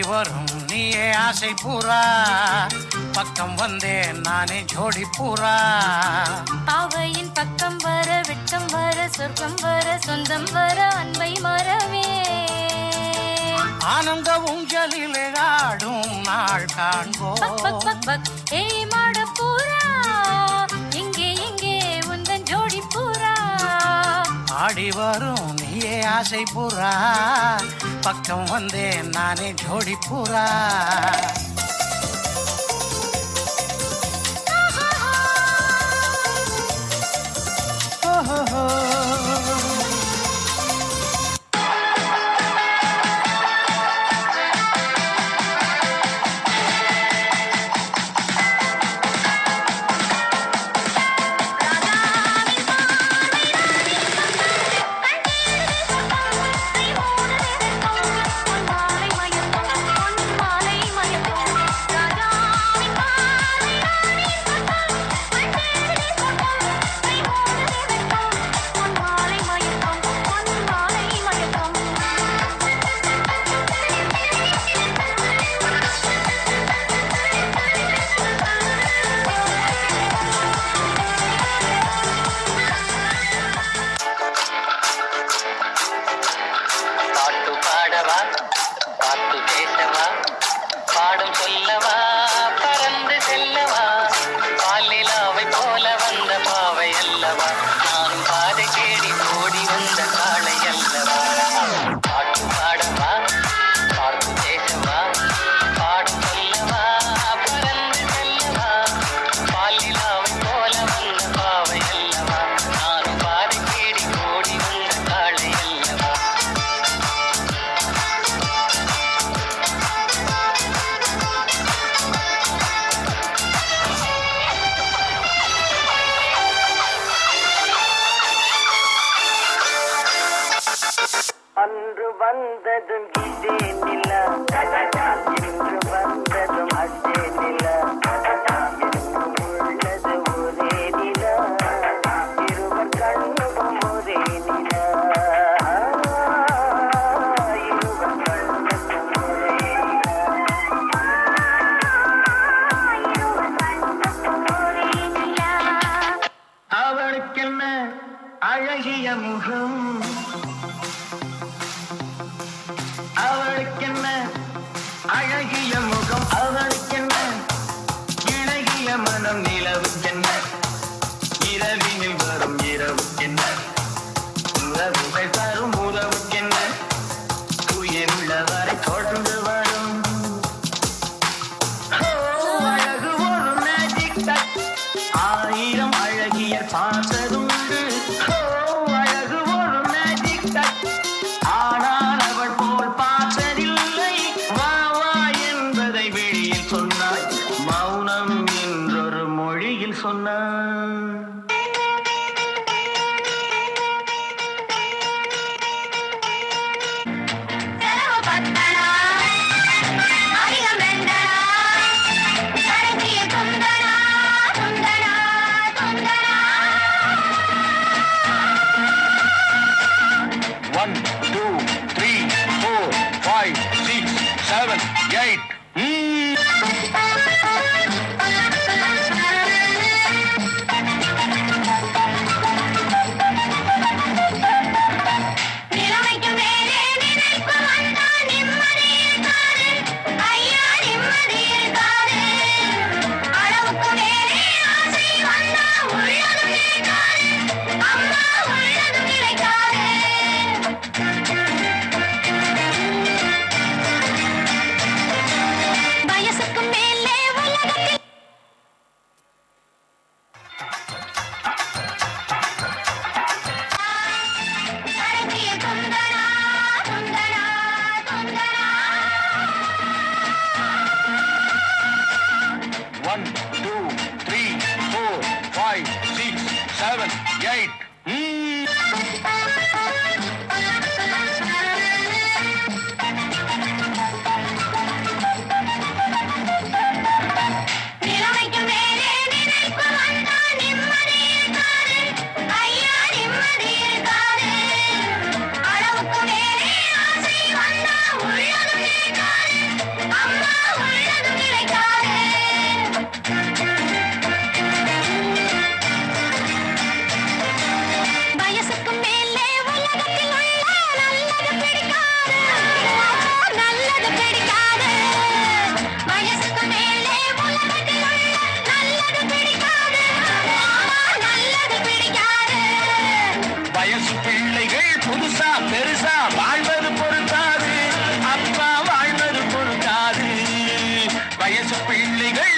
வரும் நீயே ஆசை பூரா, பக்கம் வந்தேன் நானே ஜோடி பூரா. பாவையின் பக்கம் வர வெட்கம் வர சொர்க்கம் வர சொந்தம் வர அன்பை மறவே. ஆனந்த ஊஞ்சலிலே ஆடும் நாள் காண்போம். ஏய் மாட பூரா, இங்கே இங்கே உந்தன் ஜோடி பூரா. ஆடி வரும் நீயே ஆசை பூரா, பக்கம் வந்தேன் நானே ஜோடி பூரா. பாட்டு பேசவா, பாடும் சொல்லவா, பறந்து செல்லவா, பாலிலாவை போல வந்த பாவை அல்லவா, நானும் பாதை தேடி ஓடி வந்த காளை அல்லவா. பாட்டு பாடவா, பாட்டு பேசவா, பாடும் சொல்லவா, பறந்து செல்லவா, பாலிலாவை போல வந்த பாவை அல்லவா, நானும் பாதை தேடி ஓடி வந்த காளை அல்லவா. அன்று வந்ததும் இதே நிலா, இன்று வந்ததும் அதே நிலா, என்றும் உள்ளது ஒரே நிலா, இருவர் கண்ணுக்கும் ஒரே நிலா, இருவர் கண்ணுக்கும் ஒரே நிலா. அவளுக்கென்ன அழகிய முகம், அவளுக்கென்ன அழகிய முகம், அவளுக்கென்ன இழகிய மனம், நிலவுக்கென்ன இரவினில் வரும் இரவுக்கென்ன, உறவுகள் தரும் உறவுக்கென்ன, உயிருள்ளவரை தொடர்ந்து வரும். அழகு ஒரு மேஜிக் டச், ஆயிரம் அழகியர் பார்த்ததுண்டு. அழகு ஒரு மேஜிக் டச், ஆனால் அவள் போல் பார்த்ததில்லை. வா வா என்பதை வெளியில் சொன்னாய், மௌனம் என்றொரு மொழியில் சொன்னாய். One, two, three, four, five, six, seven, eight. One, two, three, four, five, six, seven, eight. தேச பிள்ளைகள்